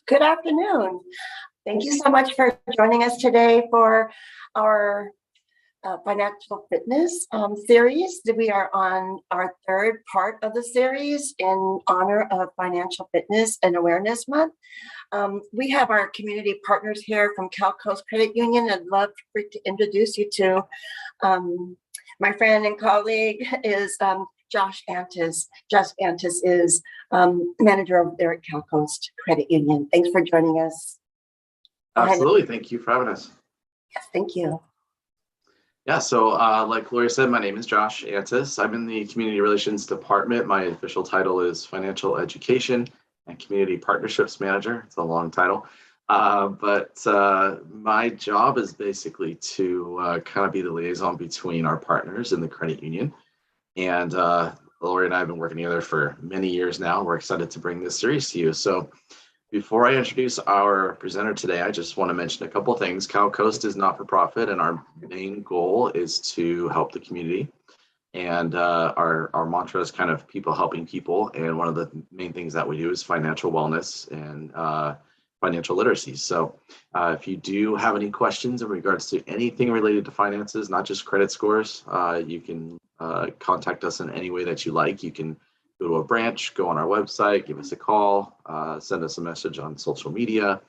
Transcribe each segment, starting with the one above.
Good afternoon. Thank you so much for joining us today for our financial fitness series. We are on our third part of the series in honor of Financial Fitness and Awareness Month. We have our community partners here from Cal Coast Credit Union. I'd love to introduce you to my friend and colleague is Josh Antis. Josh Antis is manager over there at Cal Coast Credit Union. Thanks for joining us. Absolutely. Thank you for having us. Yes, thank you. Yeah, so like Gloria said, my name is Josh Antis. I'm in the Community Relations Department. My official title is Financial Education and Community Partnerships Manager. It's a long title. But my job is basically to kind of be the liaison between our partners in the credit union. And Gloria and I have been working together for many years now. We're excited to bring this series to you. So before I introduce our presenter today, I just want to mention a couple of things. Cal Coast is not for profit, and our main goal is to help the community. And our mantra is kind of people helping people. And one of the main things that we do is financial wellness and financial literacy. So if you do have any questions in regards to anything related to finances, not just credit scores, you can contact us in any way that you like. You can go to a branch, go on our website, give us a call, send us a message on social media.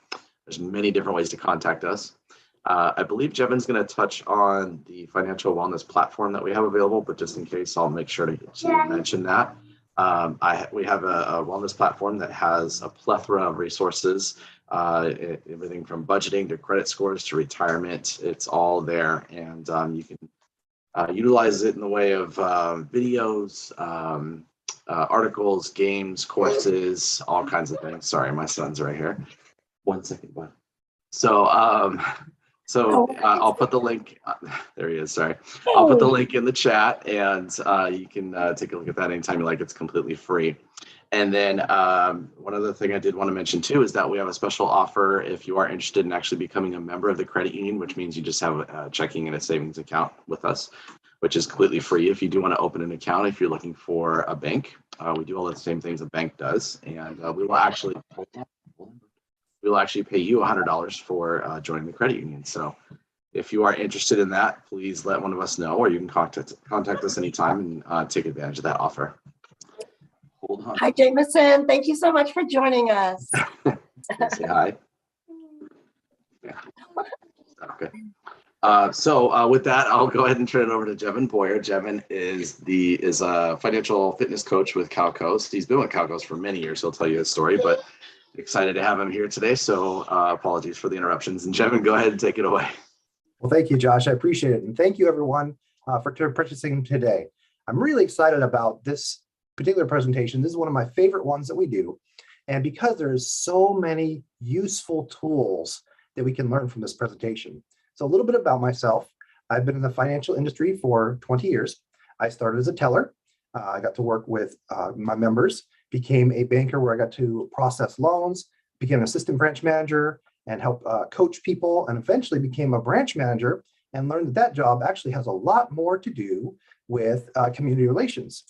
There's many different ways to contact us. I believe Jevin's going to touch on the financial wellness platform that we have available, but just in case, I'll make sure to mention that. We have a wellness platform that has a plethora of resources, everything from budgeting to credit scores to retirement. It's all there, and you can utilize it in the way of videos, articles, games, courses, all kinds of things. Sorry, my son's right here. 1 second, bud. So I'll put the link. There he is. Sorry, I'll put the link in the chat, and you can take a look at that anytime you like. It's completely free. And then one other thing I did want to mention too is that we have a special offer if you are interested in actually becoming a member of the credit union, which means you just have a checking and a savings account with us, which is completely free. If you do want to open an account, if you're looking for a bank, we do all the same things a bank does, and we will actually pay you $100 for joining the credit union. So if you are interested in that, please let one of us know, or you can contact us anytime and take advantage of that offer. Hold on. Hi, Jameson. Thank you so much for joining us. Say hi. Yeah. Okay. So with that, I'll go ahead and turn it over to Jevin Boyer. Jevin is a financial fitness coach with Cal Coast. He's been with Cal Coast for many years. He'll tell you his story, but excited to have him here today. So apologies for the interruptions. And Jevin, go ahead and take it away. Well, thank you, Josh. I appreciate it. And thank you, everyone, for participating today. I'm really excited about this particular presentation. This is one of my favorite ones that we do. And because there's so many useful tools that we can learn from this presentation. So a little bit about myself. I've been in the financial industry for 20 years. I started as a teller. I got to work with my members, became a banker where I got to process loans, became an assistant branch manager and help coach people, and eventually became a branch manager and learned that that job actually has a lot more to do with community relations.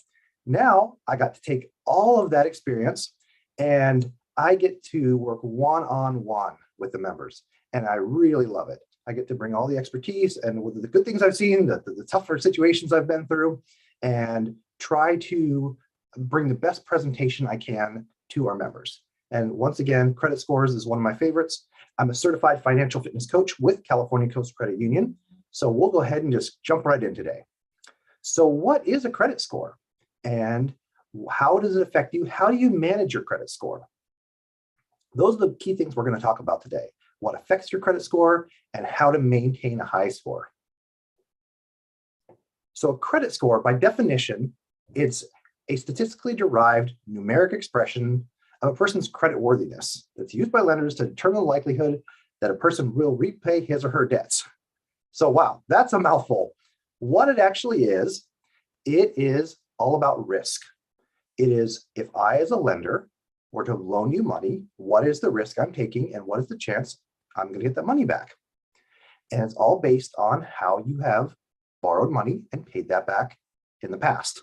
Now I got to take all of that experience and I get to work one-on-one with the members, and I really love it. I get to bring all the expertise and the good things I've seen, the tougher situations I've been through, and try to bring the best presentation I can to our members. And once again, credit scores is one of my favorites. I'm a certified financial fitness coach with California Coast Credit Union. So we'll go ahead and just jump right in today. So what is a credit score? And how does it affect you? How do you manage your credit score? Those are the key things we're going to talk about today. What affects your credit score and how to maintain a high score. So a credit score, by definition, it's a statistically derived numeric expression of a person's credit worthiness that's used by lenders to determine the likelihood that a person will repay his or her debts. So wow, that's a mouthful. What it actually is, it is all about risk. It is, if I as a lender were to loan you money, what is the risk I'm taking and what is the chance I'm going to get that money back? And it's all based on how you have borrowed money and paid that back in the past.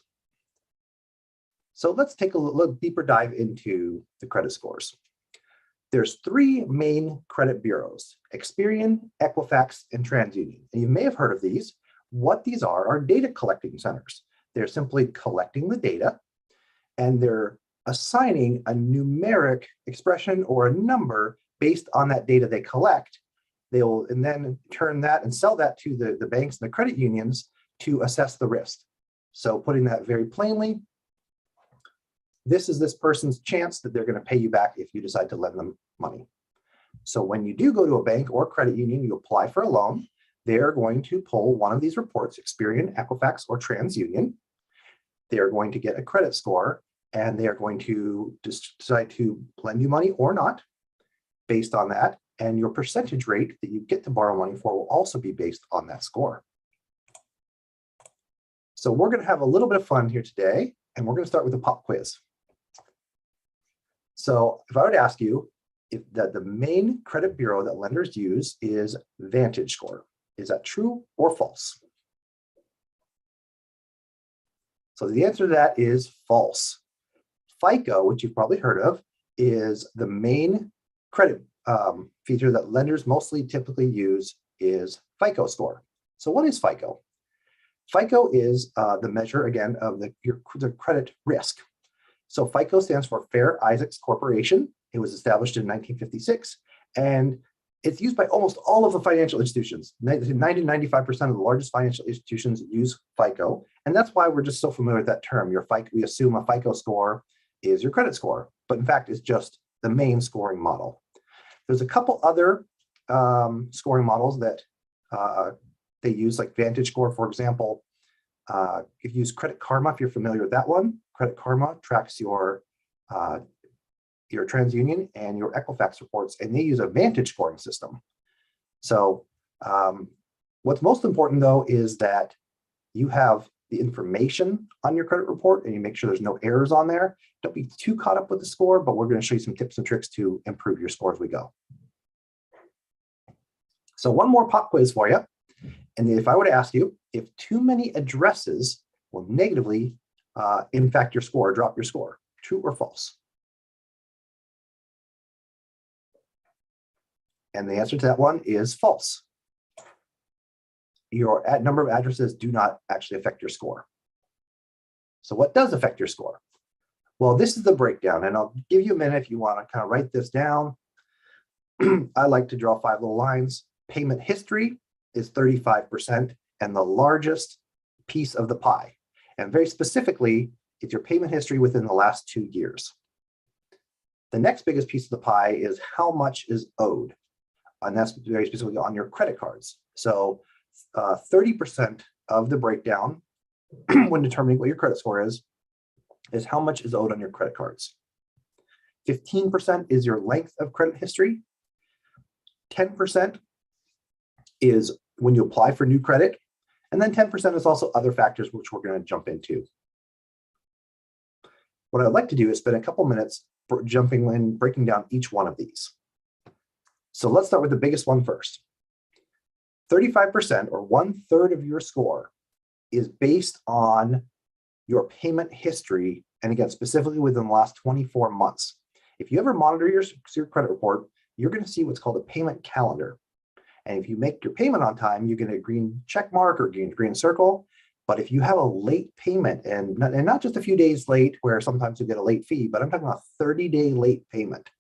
So let's take a little deeper dive into the credit scores. There's three main credit bureaus: Experian, Equifax, and TransUnion. And you may have heard of these. What these are data collecting centers. They're simply collecting the data, and they're assigning a numeric expression or a number based on that data they collect. They will and then turn that and sell that to the banks and the credit unions to assess the risk. So putting that very plainly, this is this person's chance that they're going to pay you back if you decide to lend them money. So when you do go to a bank or credit union, you apply for a loan, they're going to pull one of these reports, Experian, Equifax, or TransUnion. They're going to get a credit score, and they are going to decide to lend you money or not based on that. And your percentage rate that you get to borrow money for will also be based on that score. So we're going to have a little bit of fun here today, and we're going to start with a pop quiz. So if I were to ask you if the main credit bureau that lenders use is Vantage Score, is that true or false? So the answer to that is false. FICO, which you've probably heard of, is the main credit feature that lenders mostly typically use is FICO score. So what is FICO? FICO is the measure, again, of the credit risk. So FICO stands for Fair Isaacs Corporation. It was established in 1956, and it's used by almost all of the financial institutions. 90 to 95% of the largest financial institutions use FICO, and that's why we're just so familiar with that term. We assume a FICO score is your credit score, but in fact, it's just the main scoring model. There's a couple other scoring models that they use, like Vantage Score, for example. If you use Credit Karma, if you're familiar with that one, Credit Karma tracks your TransUnion and your Equifax reports, and they use a Vantage scoring system. So what's most important, though, is that you have the information on your credit report and you make sure there's no errors on there. Don't be too caught up with the score, but we're going to show you some tips and tricks to improve your score as we go. So one more pop quiz for you. And if I were to ask you if too many addresses will negatively impact your score, drop your score, true or false? And the answer to that one is false. Your number of addresses do not actually affect your score. So what does affect your score? Well, this is the breakdown, and I'll give you a minute if you want to kind of write this down. I like to draw 5 little lines. Payment history is 35% and the largest piece of the pie. And very specifically, it's your payment history within the last 2 years. The next biggest piece of the pie is how much is owed. And that's very specifically on your credit cards. So 30% of the breakdown when determining what your credit score is how much is owed on your credit cards. 15% is your length of credit history. 10% is when you apply for new credit. And then 10% is also other factors, which we're going to jump into. What I'd like to do is spend a couple minutes jumping in, breaking down each one of these. So let's start with the biggest one first. 35%, or 1/3 of your score, is based on your payment history, and again, specifically within the last 24 months. If you ever monitor your credit report, you're going to see what's called a payment calendar. And if you make your payment on time, you get a green check mark or green circle. But if you have a late payment, and not just a few days late where sometimes you get a late fee, but I'm talking about a 30-day late payment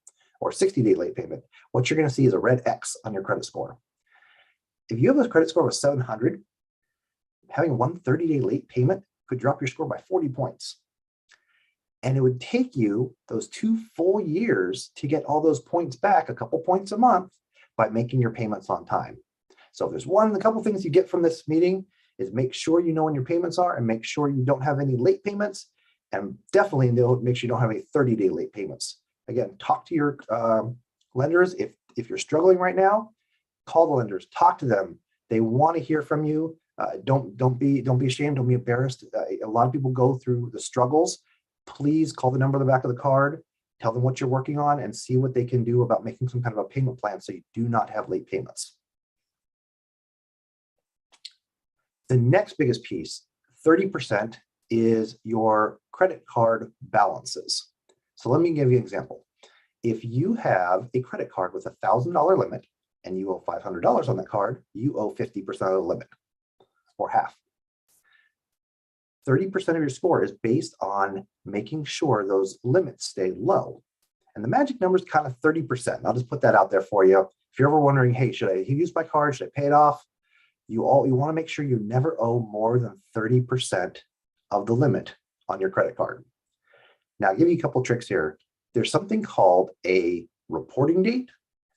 or 60-day late payment, what you're going to see is a red X on your credit score. If you have a credit score of 700, having one 30-day late payment could drop your score by 40 points. And it would take you those 2 full years to get all those points back, a couple points a month, by making your payments on time. So if there's a couple things you get from this meeting is make sure you know when your payments are and make sure you don't have any late payments, and definitely make sure you don't have any 30-day late payments. Again, talk to your lenders. If you're struggling right now, call the lenders, talk to them. They want to hear from you. Don't be ashamed. Don't be embarrassed. A lot of people go through the struggles. Please call the number on the back of the card. Tell them what you're working on and see what they can do about making some kind of a payment plan so you do not have late payments. The next biggest piece, 30%, is your credit card balances. So let me give you an example. if you have a credit card with $1,000 limit and you owe $500 on that card, you owe 50% of the limit, or half. 30% of your score is based on making sure those limits stay low. And the magic number is kind of 30%. I'll just put that out there for you. If you're ever wondering, hey, should I use my card? Should I pay it off? You want to make sure you never owe more than 30% of the limit on your credit card. Now, I'll give you a couple tricks here. There's something called a reporting date,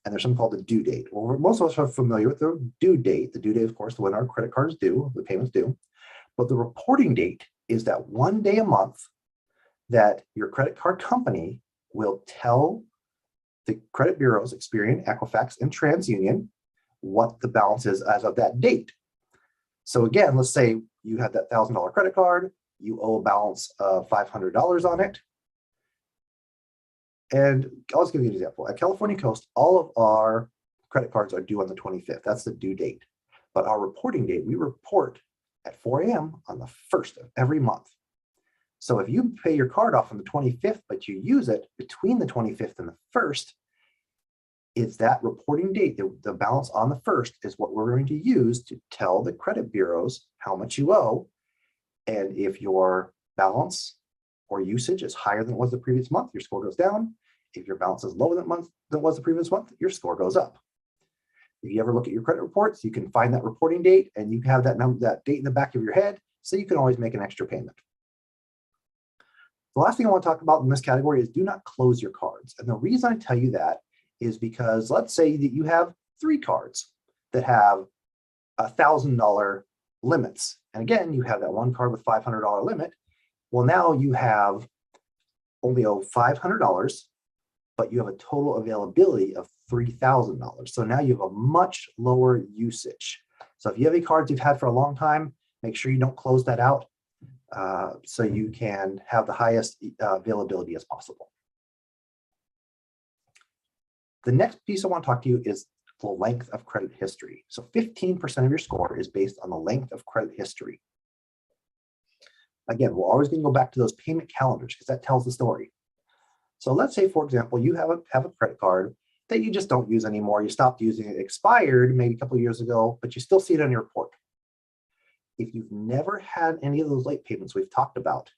and there's something called a due date. Well, most of us are familiar with the due date. The due date, of course, when our credit cards due, the payments due. But the reporting date is that one day a month that your credit card company will tell the credit bureaus, Experian, Equifax, and TransUnion, what the balance is as of that date. So again, let's say you have that $1,000 credit card, you owe a balance of $500 on it. And I'll just give you an example. At California Coast, all of our credit cards are due on the 25th. That's the due date. But our reporting date, we report at 4 a.m. on the 1st of every month. So if you pay your card off on the 25th, but you use it between the 25th and the 1st, it's that reporting date, the balance on the 1st is what we're going to use to tell the credit bureaus how much you owe. And if your balance or usage is higher than it was the previous month, your score goes down. If your balance is lower than it was the previous month, your score goes up. If you ever look at your credit reports, you can find that reporting date and you can have that date in the back of your head, so you can always make an extra payment. The last thing I want to talk about in this category is do not close your cards. And the reason I tell you that is because let's say that you have 3 cards that have $1,000 limits. And again, you have that one card with $500 limit. Well, now you have only owe $500, but you have a total availability of $3,000. So now you have a much lower usage. So if you have any cards you've had for a long time, make sure you don't close that out so you can have the highest availability as possible. The next piece I want to talk to you is the length of credit history. So 15% of your score is based on the length of credit history. Again, we're always going to go back to those payment calendars because that tells the story. So let's say, for example, you have a credit card that you just don't use anymore. You stopped using it, expired maybe a couple of years ago, but you still see it on your report. If you've never had any of those late payments we've talked about,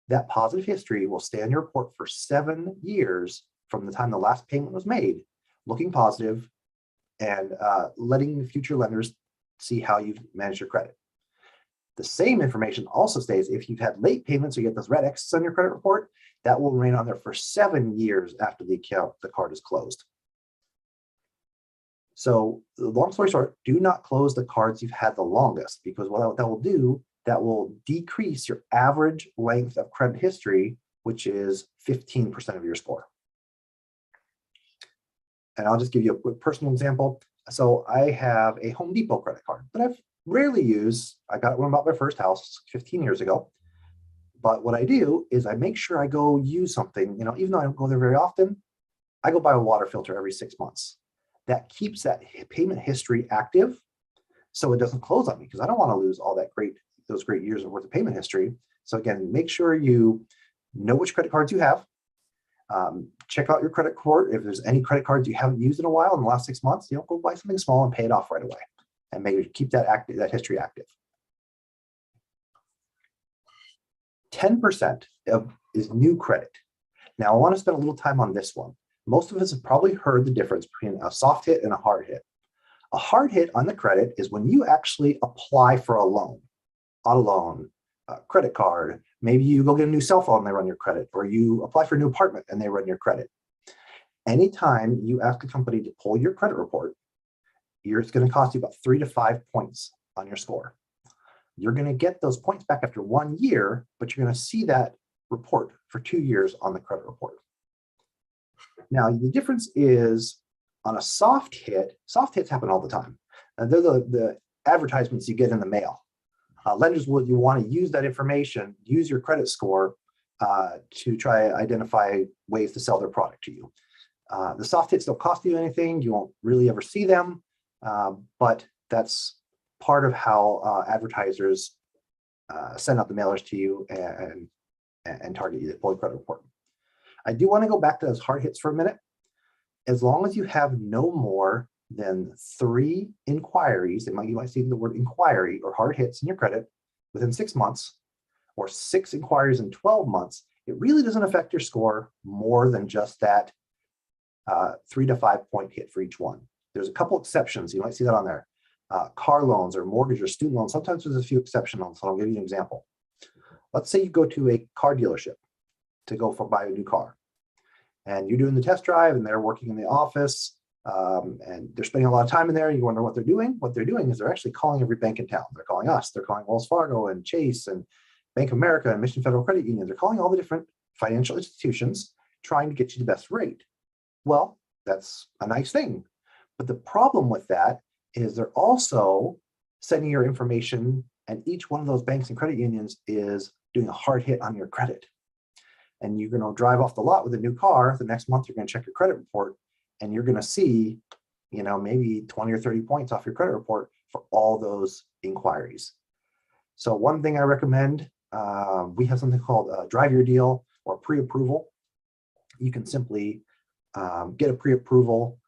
that positive history will stay on your report for 7 years from the time the last payment was made, looking positive and letting future lenders see how you've managed your credit. The same information also stays if you've had late payments or you get those red X's on your credit report, that will remain on there for 7 years after the card is closed. So the long story short, do not close the cards you've had the longest, because what that will do, that will decrease your average length of credit history, which is 15% of your score. And I'll just give you a quick personal example. So I have a Home Depot credit card that I've rarely used. I got it when I bought my first house 15 years ago. But what I do is I make sure I go use something, even though I don't go there very often, I go buy a water filter every 6 months. That keeps that payment history active so it doesn't close on me, because I don't want to lose all those great years worth of payment history. So again, make sure you know which credit cards you have. Check out your credit report. If there's any credit cards you haven't used in a while in the last 6 months, go buy something small and pay it off right away, and maybe keep that history active. 10% is new credit. Now I want to spend a little time on this one. Most of us have probably heard the difference between a soft hit and a hard hit. A hard hit on the credit is when you actually apply for a loan, auto loan, credit card. Maybe you go get a new cell phone and they run your credit, or you apply for a new apartment and they run your credit. Anytime you ask a company to pull your credit report, it's going to cost you about 3 to 5 points on your score. You're going to get those points back after 1 year, but you're going to see that report for 2 years on the credit report. Now, the difference is on a soft hits happen all the time. And they're the advertisements you get in the mail. Lenders you want to use that information, use your credit score to try to identify ways to sell their product to you. The soft hits don't cost you anything. You won't really ever see them, but that's part of how advertisers send out the mailers to you and target you to pull your credit report. I do want to go back to those hard hits for a minute. As long as you have no more than 3 inquiries, you might see the word inquiry or hard hits in your credit within 6 months, or 6 inquiries in 12 months, it really doesn't affect your score more than just that 3 to 5 point hit for each one. There's a couple exceptions. You might see that on there. Car loans or mortgage or student loans. Sometimes there's a few exceptions. So I'll give you an example. Let's say you go to a car dealership to go buy a new car, and you're doing the test drive, and they're working in the office, and they're spending a lot of time in there. You wonder what they're doing. What they're doing is they're actually calling every bank in town. They're calling us. They're calling Wells Fargo and Chase and Bank of America and Mission Federal Credit Union. They're calling all the different financial institutions trying to get you the best rate. Well, that's a nice thing. But the problem with that is they're also sending your information, and each one of those banks and credit unions is doing a hard hit on your credit. And you're going to drive off the lot with a new car. The next month, you're going to check your credit report, and you're going to see, maybe 20 or 30 points off your credit report for all those inquiries. So one thing I recommend, we have something called Drive Your Deal or pre-approval. You can simply get a pre-approval,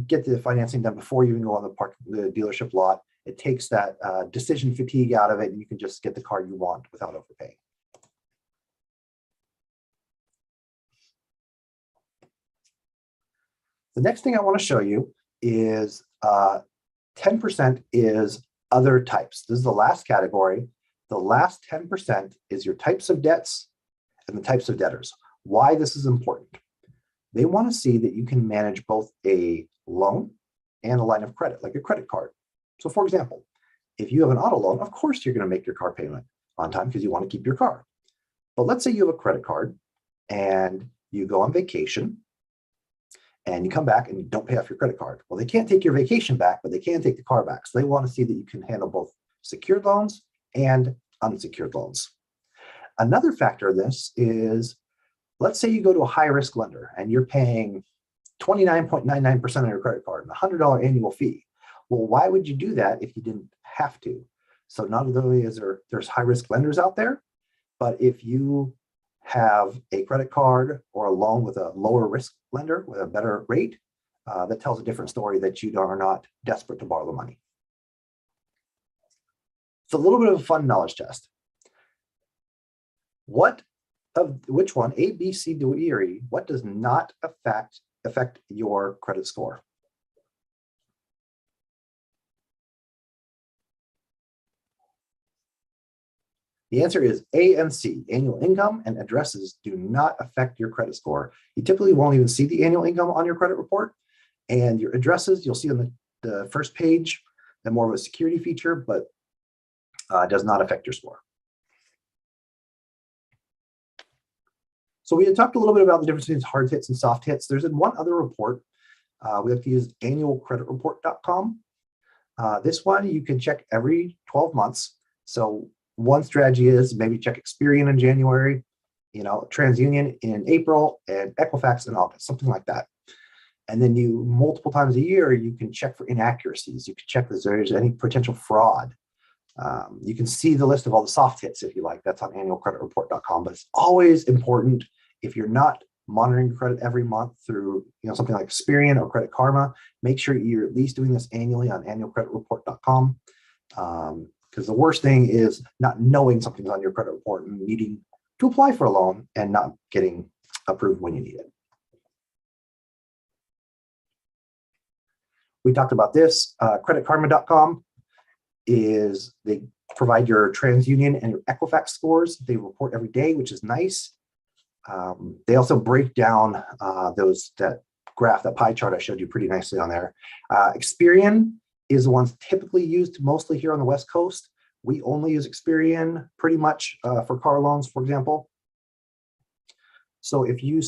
get the financing done before you even go on the dealership lot. It takes that decision fatigue out of it, and you can just get the car you want without overpaying. The next thing I want to show you is 10% is other types. This is the last category. The last 10% is your types of debts and the types of debtors. Why this is important. They want to see that you can manage both a loan and a line of credit, like a credit card. So for example, if you have an auto loan, of course you're going to make your car payment on time because you want to keep your car. But let's say you have a credit card and you go on vacation and you come back and you don't pay off your credit card. Well, they can't take your vacation back, but they can take the car back. So they want to see that you can handle both secured loans and unsecured loans. Another factor of this is, let's say you go to a high-risk lender and you're paying 29.99% on your credit card and a $100 annual fee. Well, why would you do that if you didn't have to? So not only is there's high-risk lenders out there, but if you have a credit card or a loan with a lower risk lender with a better rate, that tells a different story, that you are not desperate to borrow the money. It's a little bit of a fun knowledge test. Which one, A, B, C, D, E, or E, what does not affect your credit score? The answer is A and C. Annual income and addresses do not affect your credit score. You typically won't even see the annual income on your credit report, and your addresses you'll see on the first page. They're more of a security feature, but does not affect your score. So we had talked a little bit about the difference between hard hits and soft hits. There's one other report. We have to use annualcreditreport.com. This one you can check every 12 months. So one strategy is maybe check Experian in January, TransUnion in April, and Equifax in August, something like that. And then multiple times a year, you can check for inaccuracies. You can check if there's any potential fraud. You can see the list of all the soft hits if you like. That's on annualcreditreport.com. But it's always important, if you're not monitoring your credit every month through something like Experian or Credit Karma, make sure you're at least doing this annually on annualcreditreport.com. Because the worst thing is not knowing something's on your credit report and needing to apply for a loan and not getting approved when you need it. We talked about this. Creditkarma.com they provide your TransUnion and your Equifax scores. They report every day, which is nice. They also break down that graph, that pie chart I showed you pretty nicely on there. Experian is the ones typically used mostly here on the West Coast. We only use Experian pretty much for car loans, for example. So if you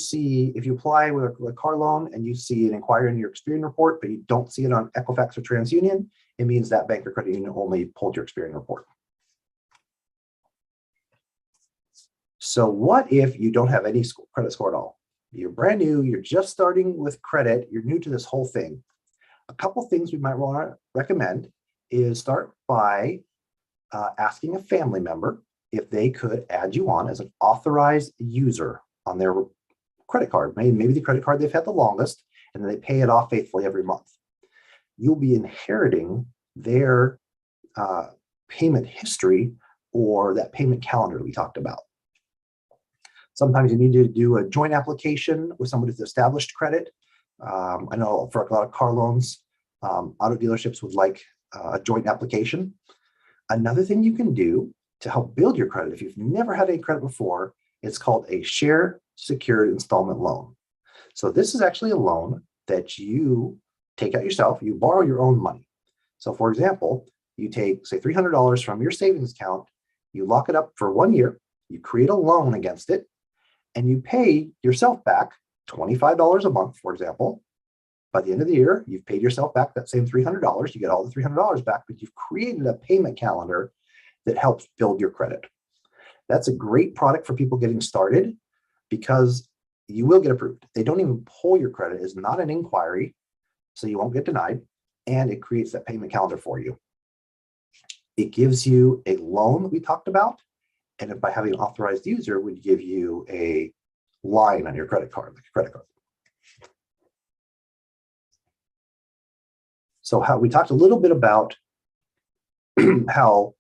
apply with a car loan and you see an inquiry in your Experian report, but you don't see it on Equifax or TransUnion, it means that bank or credit union only pulled your Experian report. So what if you don't have any credit score at all? You're brand new, you're just starting with credit, you're new to this whole thing. A couple things we might want to recommend is start by asking a family member if they could add you on as an authorized user on their credit card, maybe the credit card they've had the longest, and then they pay it off faithfully every month. You'll be inheriting their payment history or that payment calendar we talked about. Sometimes you need to do a joint application with somebody with established credit. I know for a lot of car loans, auto dealerships would like a joint application. Another thing you can do to help build your credit, if you've never had any credit before, it's called a share secured installment loan. So this is actually a loan that you take out yourself, you borrow your own money. So for example, you take, say, $300 from your savings account, you lock it up for 1 year, you create a loan against it, and you pay yourself back $25 a month, for example. By the end of the year, you've paid yourself back that same $300. You get all the $300 back, but you've created a payment calendar that helps build your credit. That's a great product for people getting started because you will get approved. They don't even pull your credit. It's not an inquiry, so you won't get denied, and it creates that payment calendar for you. It gives you a loan that we talked about, and by having an authorized user would give you a line on your credit card, like a credit card. So we talked a little bit about how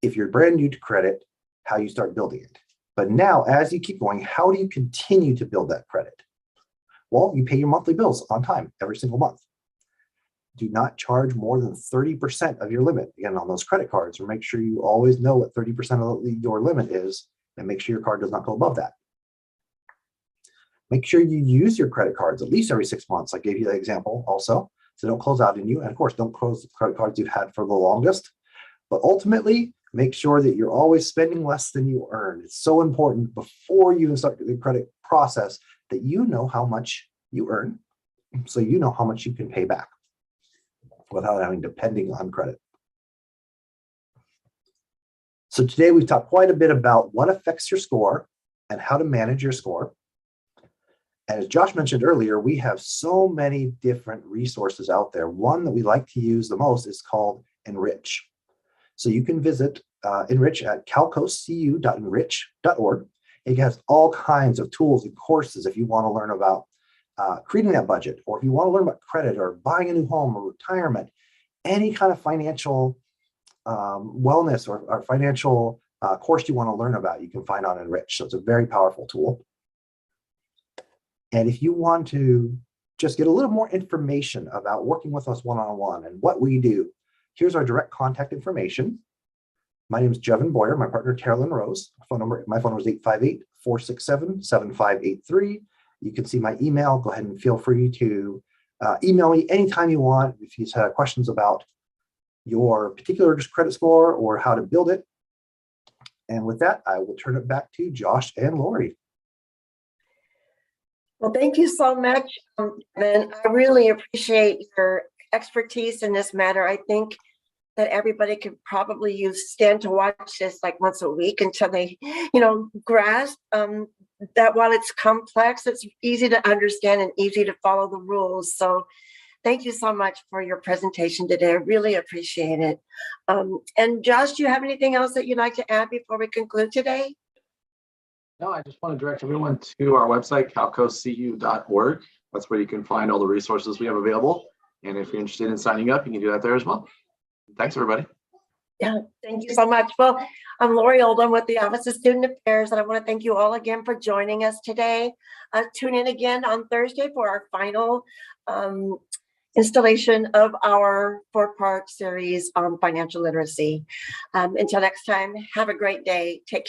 if you're brand new to credit, how you start building it. But now, as you keep going, how do you continue to build that credit? Well, you pay your monthly bills on time every single month. Do not charge more than 30% of your limit, again, on those credit cards, or make sure you always know what 30% of your limit is, and make sure your card does not go above that. Make sure you use your credit cards at least every 6 months. I gave you the example also, so don't close out on you. And of course, don't close the credit cards you've had for the longest. But ultimately, make sure that you're always spending less than you earn. It's so important before you even start the credit process that you know how much you earn, so you know how much you can pay back without having depending on credit. So today we've talked quite a bit about what affects your score and how to manage your score. And as Josh mentioned earlier, we have so many different resources out there. One that we like to use the most is called Enrich. So you can visit Enrich at calcoscu.enrich.org. It has all kinds of tools and courses if you want to learn about creating that budget, or if you want to learn about credit or buying a new home or retirement, any kind of financial wellness or financial course you want to learn about, you can find on Enrich. So it's a very powerful tool. And if you want to just get a little more information about working with us one-on-one and what we do, here's our direct contact information. My name is Jevin Boyer, my partner Carolyn Rose. My phone number is 858-467-7583. You can see my email. Go ahead and feel free to email me anytime you want if you have questions about your particular credit score or how to build it. And with that, I will turn it back to Josh and Lori. Well, thank you so much, and I really appreciate your expertise in this matter. I think that everybody could probably stand to watch this like once a week until they, grasp that while it's complex, it's easy to understand and easy to follow the rules. So thank you so much for your presentation today. I really appreciate it. And Josh, do you have anything else that you'd like to add before we conclude today? No, I just want to direct everyone to our website, calcoscu.org. That's where you can find all the resources we have available. And if you're interested in signing up, you can do that there as well. Thanks, everybody. Yeah, thank you so much. Well, I'm Lori Oldham with the Office of Student Affairs, and I want to thank you all again for joining us today. Tune in again on Thursday for our final installation of our 4-part series on financial literacy. Until next time, have a great day. Take care.